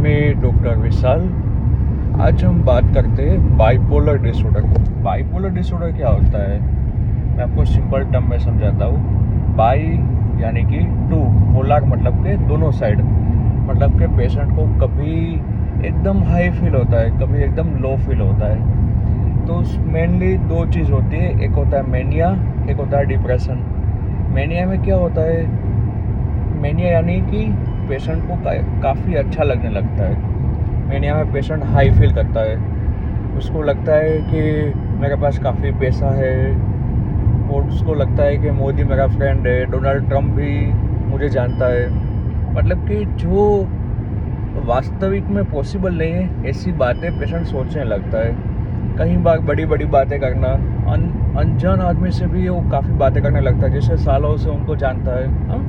मी doctor विशाल। आज हम बात करते हैं बाइपोलर डिसऑर्डर। बाइपोलर डिसऑर्डर क्या होता है, मैं आपको सिंपल टर्म में समझाता हूँ। बाई यानी कि टू, पोलर मतलब के दोनों साइड, मतलब के पेशेंट को कभी एकदम हाई फील होता है, कभी एकदम लो फील होता है। तो मेनली दो चीज़ होती है, एक होता है मेनिया, एक होता है डिप्रेशन। मेनिया में क्या होता है, मेनिया यानी कि पेशेंट को काफ़ी अच्छा लगने लगता है। मेनिया में पेशेंट हाई फील करता है, उसको लगता है कि मेरे पास काफ़ी पैसा है, और उसको लगता है कि मोदी मेरा फ्रेंड है, डोनाल्ड ट्रंप भी मुझे जानता है। मतलब कि जो वास्तविक में पॉसिबल नहीं है, ऐसी बातें पेशेंट सोचने लगता है। कई बार बड़ी बड़ी बातें करना, अनजान आदमी से भी वो काफ़ी बातें करने लगता है, जैसे सालों से उनको जानता है। हाँ,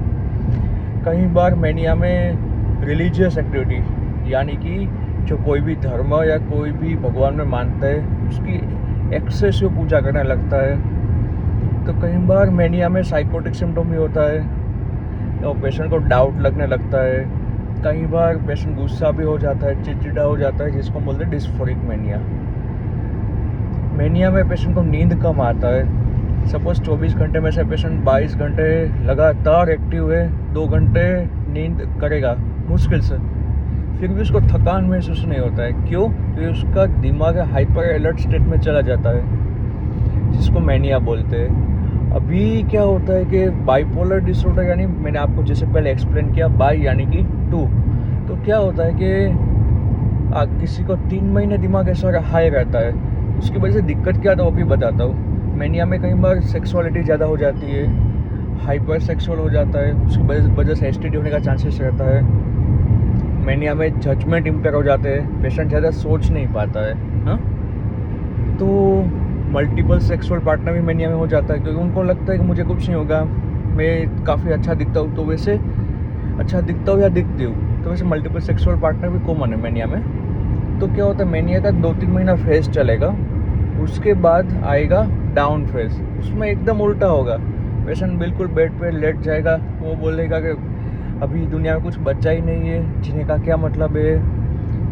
कई बार मेनिया में रिलीजियस एक्टिविटी यानी कि जो कोई भी धर्म या कोई भी भगवान में मानता है, उसकी एक्सेसिव पूजा करने लगता है। तो कई बार मेनिया में साइकोटिक सिम्टम भी होता है, तो पेशेंट को डाउट लगने लगता है। कई बार पेशेंट गुस्सा भी हो जाता है, चिड़चिड़ा हो जाता है, जिसको बोलते हैं डिस्फोरिक मेनिया। मेनिया में पेशेंट को नींद कम आता है। सपोज 24 घंटे में से पेशेंट 22 घंटे लगातार एक्टिव है, 2 घंटे नींद करेगा मुश्किल से, फिर भी उसको थकान महसूस नहीं होता है। क्यों? क्योंकि उसका दिमाग हाइपर अलर्ट स्टेट में चला जाता है, जिसको मेनिया बोलते हैं। अभी क्या होता है कि बाइपोलर डिसऑर्डर यानी मैंने आपको जैसे पहले एक्सप्लेन किया, बाई यानी कि टू। तो क्या होता है कि किसी को 3 महीने दिमाग ऐसा हाई रहता है, उसकी वजह से दिक्कत क्या था वो भी बताता हूँ। मेनिया में कई बार सेक्सुअलिटी ज़्यादा हो जाती है, हाइपर सेक्सुअल हो जाता है, उसकी वजह से एसटीडी होने का चांसेस रहता है। मेनिया में जजमेंट इम्पेयर हो जाते हैं, पेशेंट ज़्यादा सोच नहीं पाता है। हाँ, तो मल्टीपल सेक्सुअल पार्टनर भी मेनिया में हो जाता है, क्योंकि उनको लगता है कि मुझे कुछ नहीं होगा, मैं काफ़ी अच्छा दिखता हूँ, तो वैसे अच्छा दिखता हूँ या दिखती हूँ, तो वैसे मल्टीपल सेक्सुअल पार्टनर भी कॉमन है मेनिया में। तो क्या होता है, मेनिया का 2-3 महीना फेज चलेगा, उसके बाद आएगा डाउन फेज। उसमें एकदम उल्टा होगा, पेशेंट बिल्कुल बेड पे लेट जाएगा, वो बोलेगा कि अभी दुनिया में कुछ बचा ही नहीं है, जीने का क्या मतलब है।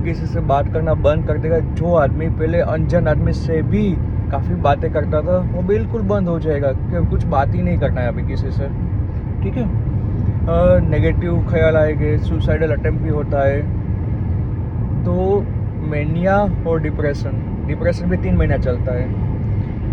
किसी से बात करना बंद कर देगा। जो आदमी पहले अनजान आदमी से भी काफ़ी बातें करता था, वो बिल्कुल बंद हो जाएगा कि कुछ बात ही नहीं करना है अभी किसी से। ठीक है, नेगेटिव ख्याल आएंगे, सुसाइडल अटेम्प्ट भी होता है। तो मेनिया और डिप्रेशन भी 3 महीना चलता है।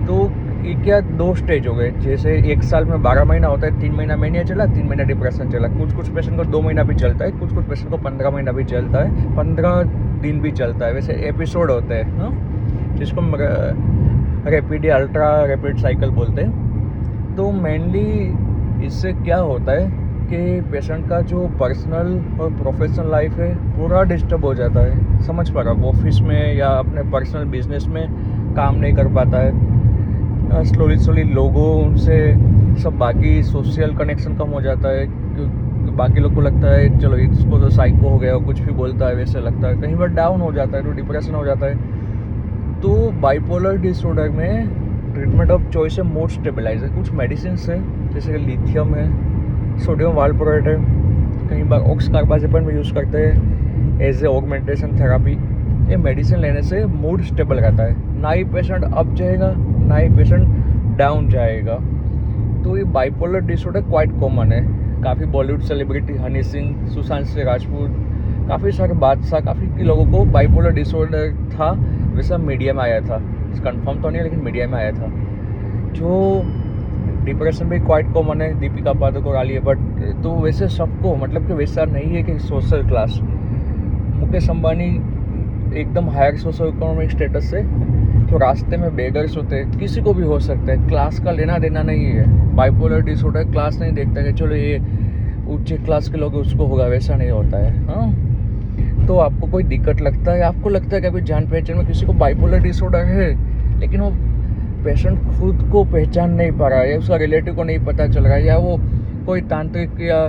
तो ये क्या 2 स्टेज हो गए, जैसे 1 साल में 12 महीना होता है, 3 महीना मेनिया चला, 3 महीना डिप्रेशन चला। कुछ पेशेंट को 2 महीना भी चलता है, कुछ पेशेंट को 15 महीना भी चलता है, 15 दिन भी चलता है। वैसे एपिसोड होते हैं, हाँ, जिसको रैपिड या अल्ट्रा रैपिड साइकिल बोलते हैं। तो मेनली इससे क्या होता है कि पेशेंट का जो पर्सनल और प्रोफेशनल लाइफ है पूरा डिस्टर्ब हो जाता है। समझ पा रहा, ऑफिस में या अपने पर्सनल बिजनेस में काम नहीं कर पाता है। स्लोली लोगों उनसे सब बाकी सोशल कनेक्शन कम हो जाता है, क्योंकि बाकी लोग को लगता है चलो इसको तो साइको हो गया, कुछ भी बोलता है वैसे लगता है। कहीं बार डाउन हो जाता है, तो डिप्रेशन हो जाता है। तो बाइपोलर डिसऑर्डर में ट्रीटमेंट ऑफ चॉइस है मूड स्टेबलाइजर। कुछ मेडिसिन है, जैसे कि लिथियम है, सोडियम वालप्रोएट है, कई बार ऑक्स कार्बाजेपन भी यूज़ करते हैं एज ए ऑगमेंटेशन थेरापी। ये मेडिसिन लेने से मूड स्टेबल रहता है, ना ही पेशेंट अप जाएगा ना ही पेशेंट डाउन जाएगा। तो ये बाइपोलर डिसऑर्डर क्वाइट कॉमन है। काफ़ी बॉलीवुड सेलिब्रिटी हनी सिंह, सुशांत सिंह राजपूत, काफ़ी सारे बादशाह, काफ़ी लोगों को बाइपोलर डिसऑर्डर था। वैसा मीडिया में आया था, कंफर्म तो नहीं लेकिन मीडिया में आया था। जो डिप्रेशन भी क्वाइट कॉमन है, दीपिका पादुकोण, आलिया भट्ट। तो वैसे सबको, मतलब कि वैसा नहीं है कि सोशल क्लास, मुकेश अंबानी एकदम हायर सोशो इकोनॉमिक स्टेटस से, तो रास्ते में बेगर्स होते हैं, किसी को भी हो सकता है। क्लास का लेना देना नहीं है। बाइपोलर डिसऑर्डर क्लास नहीं देखता कि चलो ये उच्च क्लास के लोग उसको होगा, वैसा नहीं होता है। हाँ, तो आपको कोई दिक्कत लगता है, आपको लगता है कि अभी जान पहचान में किसी को बाइपोलर डिसऑर्डर है, लेकिन वो पेशेंट खुद को पहचान नहीं पा रहा है, या उसका रिलेटिव को नहीं पता चल रहा है, या वो कोई तांत्रिक या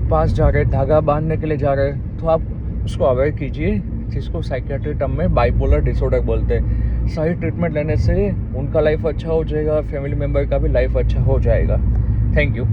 पास जा रहे, धागा बांधने के लिए जा रहे हैं, तो आप उसको अवॉइड कीजिए, जिसको साइकियाट्री टर्म में बाइपोलर डिसऑर्डर बोलते हैं। सही ट्रीटमेंट लेने से उनका लाइफ अच्छा हो जाएगा, फैमिली मेम्बर का भी लाइफ अच्छा हो जाएगा। Thank you.